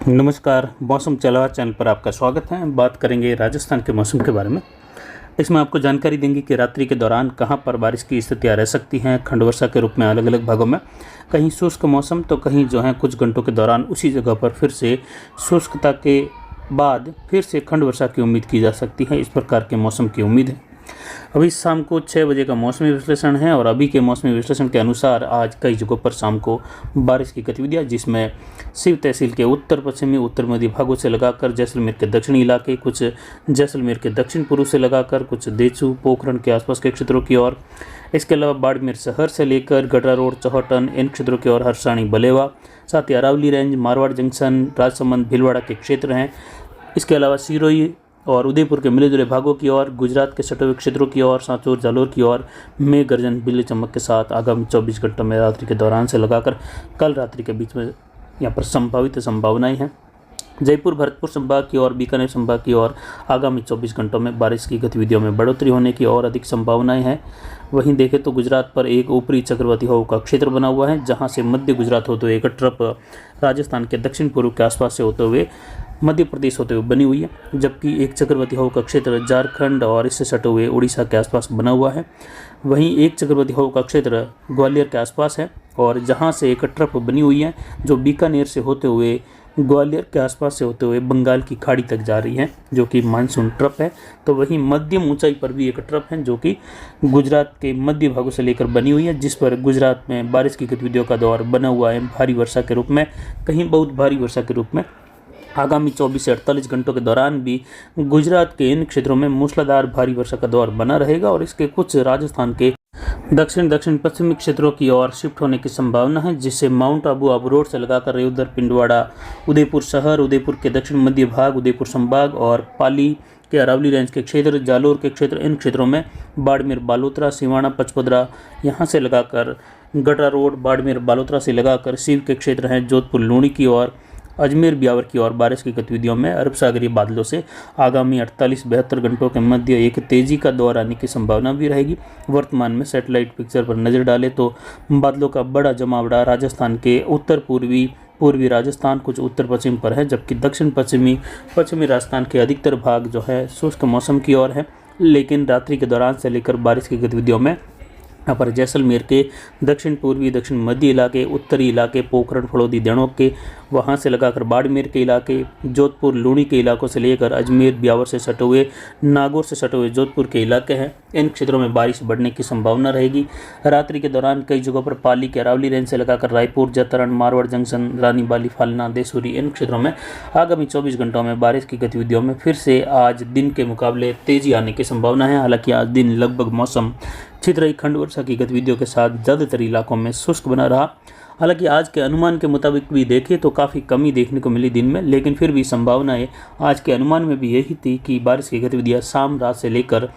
नमस्कार, मौसम चलावा चैनल पर आपका स्वागत है। बात करेंगे राजस्थान के मौसम के बारे में। इसमें आपको जानकारी देंगे कि रात्रि के दौरान कहां पर बारिश की स्थितियां रह सकती हैं खंड वर्षा के रूप में अलग अलग भागों में। कहीं शुष्क मौसम तो कहीं जो है कुछ घंटों के दौरान उसी जगह पर फिर से शुष्कता के बाद फिर से खंड वर्षा की उम्मीद की जा सकती है। इस प्रकार के मौसम की उम्मीद है। अभी शाम को 6 बजे का मौसमी विश्लेषण है और अभी के मौसमी विश्लेषण के अनुसार आज कई जगहों पर शाम को बारिश की गतिविधियां, जिसमें शिव तहसील के उत्तर पश्चिमी उत्तर मध्य भागों से लगाकर जैसलमेर के दक्षिणी इलाके, कुछ जैसलमेर के दक्षिण पूर्व से लगाकर कुछ देचू पोखरण के आसपास के क्षेत्रों की ओर, इसके अलावा बाड़मेर शहर से लेकर गडरा रोड चौहटन इन क्षेत्रों की ओर, हरसाणी बलेवा, साथ ही अरावली रेंज, मारवाड़ जंक्शन, राजसमंद भीलवाड़ा के क्षेत्र हैं। इसके अलावा सिरोही और उदयपुर के मिले जुले भागों की ओर, गुजरात के सटे हुए क्षेत्रों की ओर, सांचौर जालोर की ओर मेघ गर्जन बिजली चमक के साथ आगामी 24 घंटों में रात्रि के दौरान से लगाकर कल रात्रि के बीच में यहाँ पर संभावित संभावनाएं हैं। जयपुर भरतपुर संभाग की ओर, बीकानेर संभाग की ओर आगामी 24 घंटों में बारिश की गतिविधियों में बढ़ोतरी होने की और अधिक संभावनाएं हैं। वहीं देखें तो गुजरात पर एक ऊपरी चक्रवाती हवा का क्षेत्र बना हुआ है, जहां से मध्य गुजरात होते हुए एक ट्रप राजस्थान के दक्षिण पूर्व के आसपास से होते हुए मध्य प्रदेश होते हुए बनी हुई है, जबकि एक चक्रवाती हवा का क्षेत्र झारखंड और इससे सटे हुए उड़ीसा के आसपास बना हुआ है। वहीं एक चक्रवाती हवा का क्षेत्र ग्वालियर के आसपास है और जहां से एक ट्रप बनी हुई है जो बीकानेर से होते हुए ग्वालियर के आसपास से होते हुए बंगाल की खाड़ी तक जा रही है, जो कि मानसून ट्रप है। तो वहीं मध्यम ऊंचाई पर भी एक ट्रप है जो कि गुजरात के मध्य भागों से लेकर बनी हुई है, जिस पर गुजरात में बारिश की गतिविधियों का दौर बना हुआ है। भारी वर्षा के रूप में, कहीं बहुत भारी वर्षा के रूप में आगामी 24 से 48 घंटों के दौरान भी गुजरात के इन क्षेत्रों में मूसलाधार भारी वर्षा का दौर बना रहेगा और इसके कुछ राजस्थान के दक्षिण पश्चिमी क्षेत्रों की ओर शिफ्ट होने की संभावना है, जिससे माउंट आबू रोड से लगाकर रेउदर, पिंडवाड़ा, उदयपुर शहर, उदयपुर के दक्षिण मध्य भाग, उदयपुर संभाग और पाली के अरावली रेंज के क्षेत्र, जालोर के क्षेत्र, इन क्षेत्रों में बाड़मेर, बालोतरा, सिवाना, पचपदरा, यहाँ से लगाकर गडरा रोड, बाड़मेर, बालोतरा से लगाकर शिव के क्षेत्र हैं, जोधपुर, लूणी की ओर, अजमेर, ब्यावर की ओर बारिश की गतिविधियों में अरब सागरीय बादलों से आगामी 48-72 घंटों के मध्य एक तेजी का दौर आने की संभावना भी रहेगी। वर्तमान में सैटेलाइट पिक्चर पर नजर डालें तो बादलों का बड़ा जमावड़ा राजस्थान के उत्तर पूर्वी राजस्थान, कुछ उत्तर पश्चिम पर है, जबकि दक्षिण पश्चिमी राजस्थान के अधिकतर भाग जो है शुष्क मौसम की ओर है। लेकिन रात्रि के दौरान से लेकर बारिश की गतिविधियों में यहाँ पर जैसलमेर के दक्षिण पूर्वी दक्षिण मध्य इलाके, उत्तरी इलाके, पोखरण, फड़ौदी, देणोक के, वहाँ से लगाकर बाड़मेर के इलाके, जोधपुर, लूणी के इलाकों से लेकर अजमेर, ब्यावर से सटे हुए, नागौर से सटे हुए जोधपुर के इलाके हैं, इन क्षेत्रों में बारिश बढ़ने की संभावना रहेगी। रात्रि के दौरान कई जगहों पर पाली के अरावली रेंज से लगाकर रायपुर, जतरण, मारवाड़ जंक्शन, रानी बाली, फालना, देसूरी, इन क्षेत्रों में आगामी 24 घंटों में बारिश की गतिविधियों में फिर से आज दिन के मुकाबले तेजी आने की संभावना है। हालांकि आज दिन लगभग मौसम छित रही खंड वर्षा की गतिविधियों के साथ ज़्यादातर इलाकों में शुष्क बना रहा। हालांकि आज के अनुमान के मुताबिक भी देखें तो काफ़ी कमी देखने को मिली दिन में, लेकिन फिर भी संभावनाएं आज के अनुमान में भी यही थी कि बारिश की गतिविधियां शाम रात से लेकर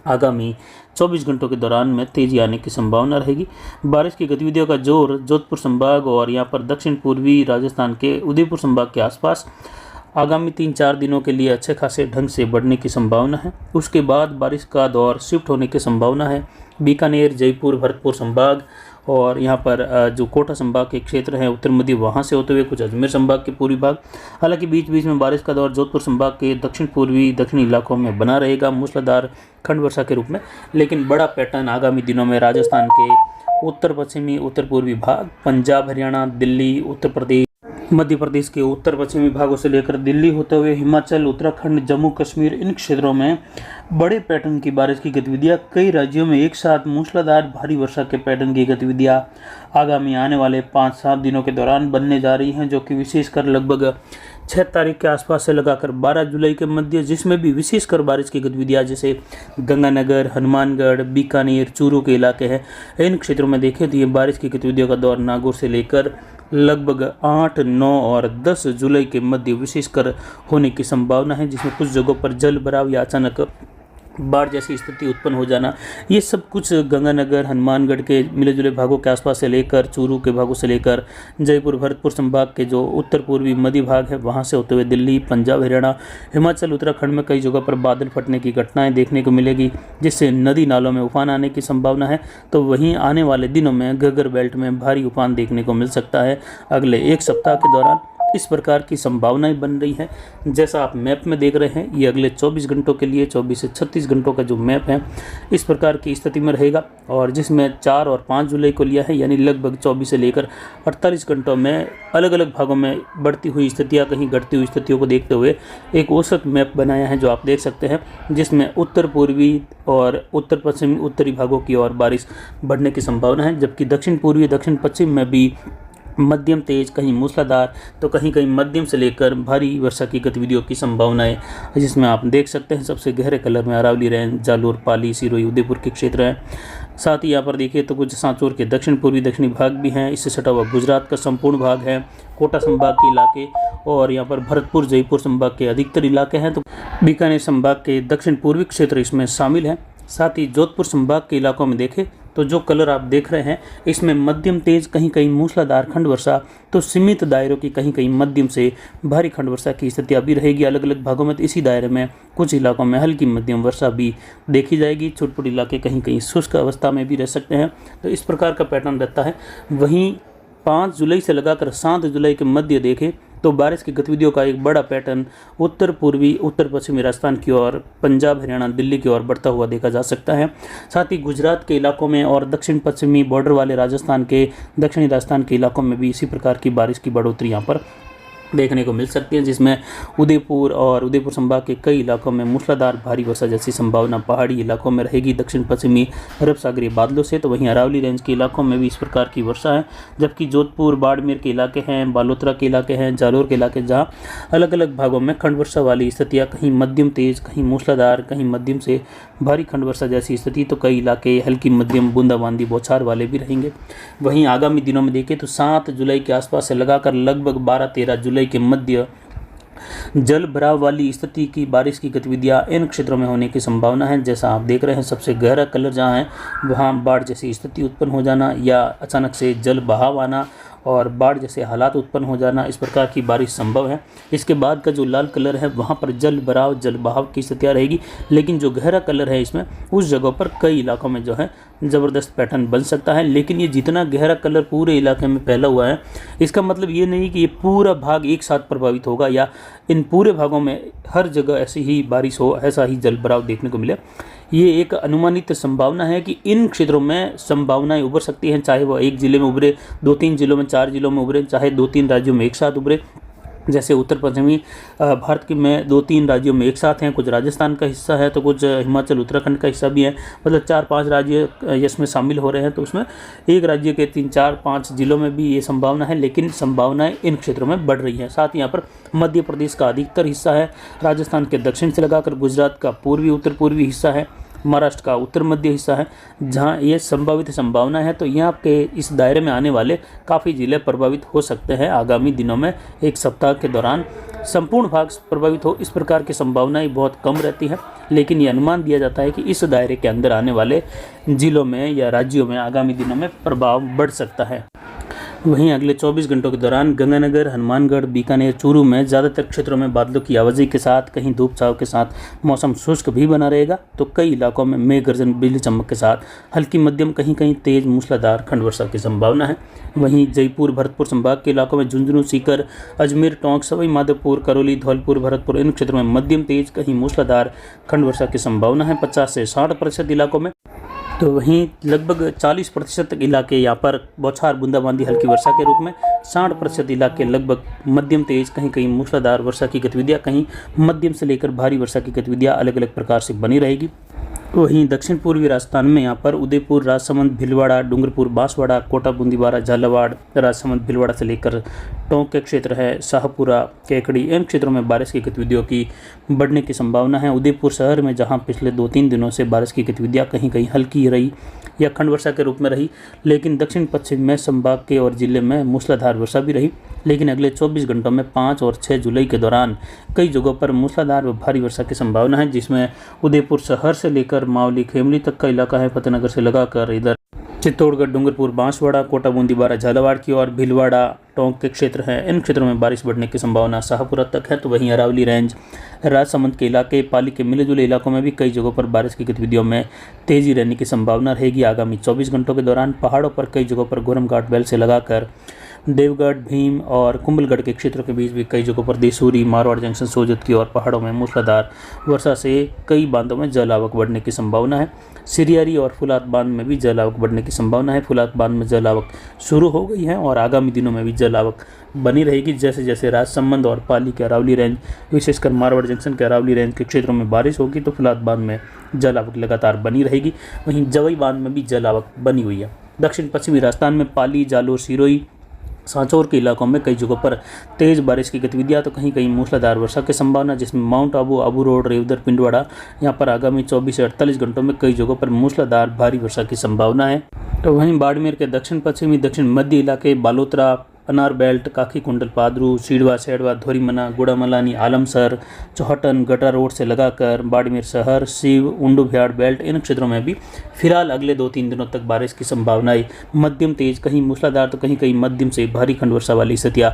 आगामी 24 घंटों के दौरान में तेजी आने की संभावना रहेगी। बारिश की गतिविधियों का जोर जोधपुर संभाग और यहाँ पर दक्षिण पूर्वी राजस्थान के उदयपुर संभाग के आसपास आगामी 3-4 दिनों के लिए अच्छे खासे ढंग से बढ़ने की संभावना है। उसके बाद बारिश का दौर शिफ्ट होने की संभावना है। बीकानेर, जयपुर, भरतपुर संभाग और यहाँ पर जो कोटा संभाग के क्षेत्र हैं उत्तर मध्य, वहाँ से होते हुए कुछ अजमेर संभाग के पूर्वी भाग। हालांकि बीच बीच में बारिश का दौर जोधपुर संभाग के दक्षिण पूर्वी दक्षिणी इलाकों में बना रहेगा मूसलाधार खंड वर्षा के रूप में। लेकिन बड़ा पैटर्न आगामी दिनों में राजस्थान के उत्तर पश्चिमी उत्तर पूर्वी भाग, पंजाब, हरियाणा, दिल्ली, उत्तर प्रदेश, मध्य प्रदेश के उत्तर पश्चिमी भागों से लेकर दिल्ली होते हुए हिमाचल, उत्तराखंड, जम्मू कश्मीर, इन क्षेत्रों में बड़े पैटर्न की बारिश की गतिविधियां, कई राज्यों में एक साथ मूसलाधार भारी वर्षा के पैटर्न की गतिविधियां आगामी आने वाले 5-7 दिनों के दौरान बनने जा रही हैं, जो कि विशेषकर लगभग 6 तारीख के आसपास से लगाकर 12 जुलाई के मध्य, जिसमें भी विशेषकर बारिश की गतिविधियां जैसे गंगानगर, हनुमानगढ़, बीकानेर, चूरू के इलाके हैं, इन क्षेत्रों में देखें तो ये बारिश की गतिविधियों का दौर नागौर से लेकर लगभग 8, 9 और 10 जुलाई के मध्य विशेषकर होने की संभावना है, जिसमें कुछ जगहों पर जल भराव या अचानक बाढ़ जैसी स्थिति उत्पन्न हो जाना, ये सब कुछ गंगानगर, हनुमानगढ़ के मिले जुले भागों के आसपास से लेकर चूरू के भागों से लेकर जयपुर, भरतपुर संभाग के जो उत्तर पूर्वी मध्य भाग है वहाँ से होते हुए दिल्ली, पंजाब, हरियाणा, हिमाचल, उत्तराखंड में कई जगहों पर बादल फटने की घटनाएं देखने को मिलेगी, जिससे नदी नालों में उफान आने की संभावना है। तो वहीं आने वाले दिनों में घग्गर बेल्ट में भारी उफान देखने को मिल सकता है। अगले एक सप्ताह के दौरान इस प्रकार की संभावनाएं बन रही है। जैसा आप मैप में देख रहे हैं, ये अगले 24 घंटों के लिए 24 से 36 घंटों का जो मैप है इस प्रकार की स्थिति में रहेगा, और जिसमें 4 और 5 जुलाई को लिया है, यानी लगभग 24 से लेकर 48 घंटों में अलग अलग भागों में बढ़ती हुई स्थितियाँ, कहीं घटती हुई स्थितियों को देखते हुए एक औसत मैप बनाया है जो आप देख सकते हैं, जिसमें उत्तर पूर्वी और उत्तर पश्चिमी उत्तरी भागों की ओर बारिश बढ़ने की संभावना है, जबकि दक्षिण पूर्वी दक्षिण पश्चिम में भी मध्यम तेज, कहीं मूसलाधार तो कहीं कहीं मध्यम से लेकर भारी वर्षा की गतिविधियों की संभावनाएं, जिसमें आप देख सकते हैं सबसे गहरे कलर में अरावली रेंज, जालोर, पाली, सिरोही, उदयपुर के क्षेत्र हैं। साथ ही यहाँ पर देखिए तो कुछ सांचौर के दक्षिण पूर्वी दक्षिणी भाग भी हैं, इससे सटा हुआ गुजरात का संपूर्ण भाग है, कोटा संभाग के इलाके, और यहाँ पर भरतपुर जयपुर संभाग के अधिकतर इलाके हैं, तो बीकानेर संभाग के दक्षिण पूर्वी क्षेत्र इसमें शामिल हैं। साथ ही जोधपुर संभाग के इलाकों में देखें तो जो कलर आप देख रहे हैं इसमें मध्यम तेज, कहीं कहीं मूसलाधार खंड वर्षा, तो सीमित दायरों की कहीं कहीं मध्यम से भारी खंड वर्षा की स्थितियाँ भी रहेगी अलग अलग भागों में। तो इसी दायरे में कुछ इलाकों में हल्की मध्यम वर्षा भी देखी जाएगी, छोटे इलाके कहीं कहीं शुष्क अवस्था में भी रह सकते हैं। तो इस प्रकार का पैटर्न रहता है। वहीं 5 जुलाई से लगाकर 7 जुलाई के मध्य देखें तो बारिश की गतिविधियों का एक बड़ा पैटर्न उत्तर पूर्वी उत्तर पश्चिमी राजस्थान की ओर, पंजाब, हरियाणा, दिल्ली की ओर बढ़ता हुआ देखा जा सकता है। साथ ही गुजरात के इलाकों में और दक्षिण पश्चिमी बॉर्डर वाले राजस्थान के, दक्षिणी राजस्थान के इलाकों में भी इसी प्रकार की बारिश की बढ़ोतरी यहाँ पर देखने को मिल सकती है, जिसमें उदयपुर और उदयपुर संभाग के कई इलाकों में मूसलाधार भारी वर्षा जैसी संभावना पहाड़ी इलाकों में रहेगी दक्षिण पश्चिमी अरब सागरीय बादलों से। तो वहीं अरावली रेंज के इलाकों में भी इस प्रकार की वर्षा है, जबकि जोधपुर, बाड़मेर के इलाके हैं, बालोतरा के इलाके हैं, जालोर के इलाके, जहाँ अलग अलग भागों में खंड वर्षा वाली स्थितियाँ, कहीं मध्यम तेज, कहीं मूसलाधार, कहीं मध्यम से भारी खंड वर्षा जैसी स्थिति, तो कई इलाके हल्की मध्यम बूंदाबांदी बौछार वाले भी रहेंगे। वहीं आगामी दिनों में देखें तो 7 जुलाई के आसपास से लगाकर लगभग 12-13 जुलाई के मध्य जल भराव वाली स्थिति की बारिश की गतिविधियां इन क्षेत्रों में होने की संभावना है। जैसा आप देख रहे हैं सबसे गहरा कलर जहां है वहां बाढ़ जैसी स्थिति उत्पन्न हो जाना या अचानक से जल बहाव आना और बाढ़ जैसे हालात उत्पन्न हो जाना, इस प्रकार की बारिश संभव है। इसके बाद का जो लाल कलर है वहाँ पर जल भराव, जल बहाव की स्थितियाँ रहेगी, लेकिन जो गहरा कलर है इसमें उस जगहों पर कई इलाकों में जो है ज़बरदस्त पैटर्न बन सकता है। लेकिन ये जितना गहरा कलर पूरे इलाके में फैला हुआ है इसका मतलब ये नहीं कि ये पूरा भाग एक साथ प्रभावित होगा या इन पूरे भागों में हर जगह ऐसी ही बारिश हो, ऐसा ही जल भराव देखने को मिले। ये एक अनुमानित संभावना है कि इन क्षेत्रों में संभावनाएं उभर सकती हैं, चाहे वो एक जिले में उभरे, 2-3 जिलों में, 4 जिलों में उभरे, चाहे 2-3 राज्यों में एक साथ उभरे। जैसे उत्तर पश्चिमी भारत के में 2-3 राज्यों में एक साथ हैं, कुछ राजस्थान का हिस्सा है तो कुछ हिमाचल उत्तराखंड का हिस्सा भी है, मतलब 4-5 राज्य इसमें शामिल हो रहे हैं। तो उसमें एक राज्य के 3-4-5 जिलों में भी ये संभावना है, लेकिन संभावनाएं इन क्षेत्रों में बढ़ रही हैं। साथ ही यहाँ पर मध्य प्रदेश का अधिकतर हिस्सा है, राजस्थान के दक्षिण से लगाकर गुजरात का पूर्वी उत्तर पूर्वी हिस्सा है, महाराष्ट्र का उत्तर मध्य हिस्सा है, जहां ये संभावित संभावना है। तो यहाँ के इस दायरे में आने वाले काफ़ी जिले प्रभावित हो सकते हैं आगामी दिनों में, एक सप्ताह के दौरान संपूर्ण भाग प्रभावित हो, इस प्रकार की संभावनाएं बहुत कम रहती है। लेकिन ये अनुमान दिया जाता है कि इस दायरे के अंदर आने वाले जिलों में या राज्यों में आगामी दिनों में प्रभाव बढ़ सकता है। वहीं अगले 24 घंटों के दौरान गंगानगर, हनुमानगढ़, बीकानेर, चूरू में ज़्यादातर क्षेत्रों में बादलों की आवाजाही के साथ कहीं धूप छांव के साथ मौसम शुष्क भी बना रहेगा। तो कई इलाकों में मेघ गर्जन, बिजली चमक के साथ हल्की मध्यम, कहीं कहीं तेज मूसलाधार खंड वर्षा की संभावना है। वहीं जयपुर, भरतपुर संभाग के इलाकों में झुंझुनू, सीकर, अजमेर, टोंक, सवाई माधोपुर, करौली, धौलपुर, भरतपुर, इन क्षेत्रों में मध्यम तेज, कहीं मूसलाधार खंड वर्षा की संभावना है 50 से 60% इलाकों में। तो वहीं लगभग 40% इलाके यहाँ पर बौछार बूंदाबांदी हल्की वर्षा के रूप में, 60% इलाके लगभग मध्यम तेज, कहीं कहीं मूसलाधार वर्षा की गतिविधियाँ, कहीं मध्यम से लेकर भारी वर्षा की गतिविधियाँ अलग अलग प्रकार से बनी रहेगी। वहीं दक्षिण पूर्वी राजस्थान में यहाँ पर उदयपुर, राजसमंद, भीलवाड़ा, डूंगरपुर, बांसवाड़ा, कोटा, बूंदीवाड़ा, झालावाड़, राजसमंद, भीलवाड़ा से लेकर टोंक के क्षेत्र है, शाहपुरा, केकड़ी, इन क्षेत्रों में बारिश की गतिविधियों की बढ़ने की संभावना है। उदयपुर शहर में जहाँ पिछले 2-3 दिनों से बारिश की गतिविधियाँ कहीं कहीं हल्की रही या खंड वर्षा के रूप में रही, लेकिन दक्षिण पश्चिम में संभाग के और जिले में मूसलाधार वर्षा भी रही। लेकिन अगले 24 घंटों में 5 और 6 जुलाई के दौरान कई जगहों पर मूसलाधार व भारी वर्षा की संभावना है, जिसमें उदयपुर शहर से लेकर मावली, खेमली तक का इलाका है, फतेहनगर से लगाकर इधर चित्तौड़गढ़, डूंगरपुर, बांसवाड़ा, कोटा, बूंदीवाड़ा, झालावाड़ की और भीलवाड़ा, टोंक के क्षेत्र हैं, इन क्षेत्रों में बारिश बढ़ने की संभावना शाहपुरा तक है। तो वहीं अरावली रेंज, राजसमंद के इलाके, पाली के मिले जुले इलाकों में भी कई जगहों पर बारिश की गतिविधियों में तेजी रहने की संभावना रहेगी आगामी 24 घंटों के दौरान। पहाड़ों पर कई जगहों पर गोरम घाट बेल से लगाकर देवगढ़, भीम और कुंभलगढ़ के क्षेत्रों के बीच भी कई जगहों पर देसूरी, मारवाड़ जंक्शन, सोजत की और पहाड़ों में मूसलाधार वर्षा से कई बांधों में जल आवक बढ़ने की संभावना है। सिरियारी और फुलात बांध में भी जल आवक बढ़ने की संभावना है। फुलात बांध में जल आवक शुरू हो गई है और आगामी दिनों में भी जल आवक बनी रहेगी। जैसे जैसे राजसमंद और पाली के अरावली रेंज, विशेषकर मारवाड़ जंक्शन के अरावली रेंज के क्षेत्रों में बारिश होगी तो फुलात बांध में जल आवक लगातार बनी रहेगी। वहीं जवई बांध में भी जल आवक बनी हुई है। दक्षिण पश्चिमी राजस्थान में पाली, जालोर, सिरोही, सांचौर के इलाकों में कई जगहों पर तेज बारिश की गतिविधियां तो कहीं कहीं मूसलाधार वर्षा की संभावना, जिसमें माउंट आबू, आबू रोड, रेवदर, पिंडवाड़ा यहाँ पर आगामी 24 से 48 घंटों में कई जगहों पर मूसलाधार भारी वर्षा की संभावना है। तो वहीं बाड़मेर के दक्षिण पश्चिमी, दक्षिण मध्य इलाके, बालोतरा, अनार बेल्ट, काकी कुंडल, पादरू, सीडवा, सेडवा, धोरीमना, गुड़ामलानी, आलमसर, चौहटन, गटा रोड से लगाकर बाड़मेर शहर, शिव, उंडू-भ्याड़ बेल्ट, इन क्षेत्रों में भी फिलहाल अगले 2-3 दिनों तक बारिश की संभावनाएं मध्यम तेज, कहीं मूसलाधार तो कहीं कहीं मध्यम से भारी खंड वर्षा वाली स्थितियां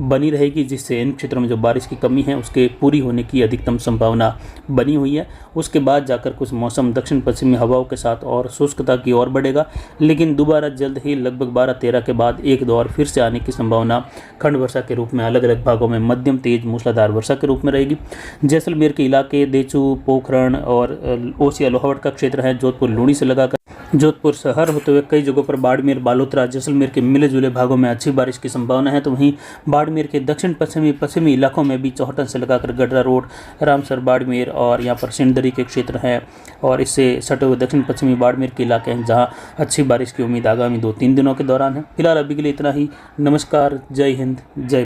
बनी रहेगी, जिससे इन क्षेत्रों में जो बारिश की कमी है उसके पूरी होने की अधिकतम संभावना बनी हुई है। उसके बाद जाकर कुछ मौसम दक्षिण पश्चिमी हवाओं के साथ और शुष्कता की ओर बढ़ेगा, लेकिन दोबारा जल्द ही लगभग 12-13 के बाद एक दौर फिर से आने की संभावना खंड वर्षा के रूप में अलग अलग भागों में मध्यम तेज मूसलाधार वर्षा के रूप में रहेगी। जैसलमेर के इलाके देचू, पोखरण और ओसिया लोहावट का क्षेत्र है, जोधपुर लूणी से लगाकर जोधपुर शहर होते हुए कई जगहों पर बाड़मेर, बालोतरा, जैसलमेर के मिले जुले भागों में अच्छी बारिश की संभावना है। तो वहीं बाड़मेर के दक्षिण पश्चिमी इलाकों में भी चौहटन से लगाकर गडरा रोड, रामसर, बाड़मेर और यहाँ पर सिंदरी के क्षेत्र हैं और इससे सटे हुए दक्षिण पश्चिमी बाड़मेर के इलाके हैं जहाँ अच्छी बारिश की उम्मीद आगामी 2-3 दिनों के दौरान है। फिलहाल अभी के लिए इतना ही। नमस्कार, जय हिंद, जय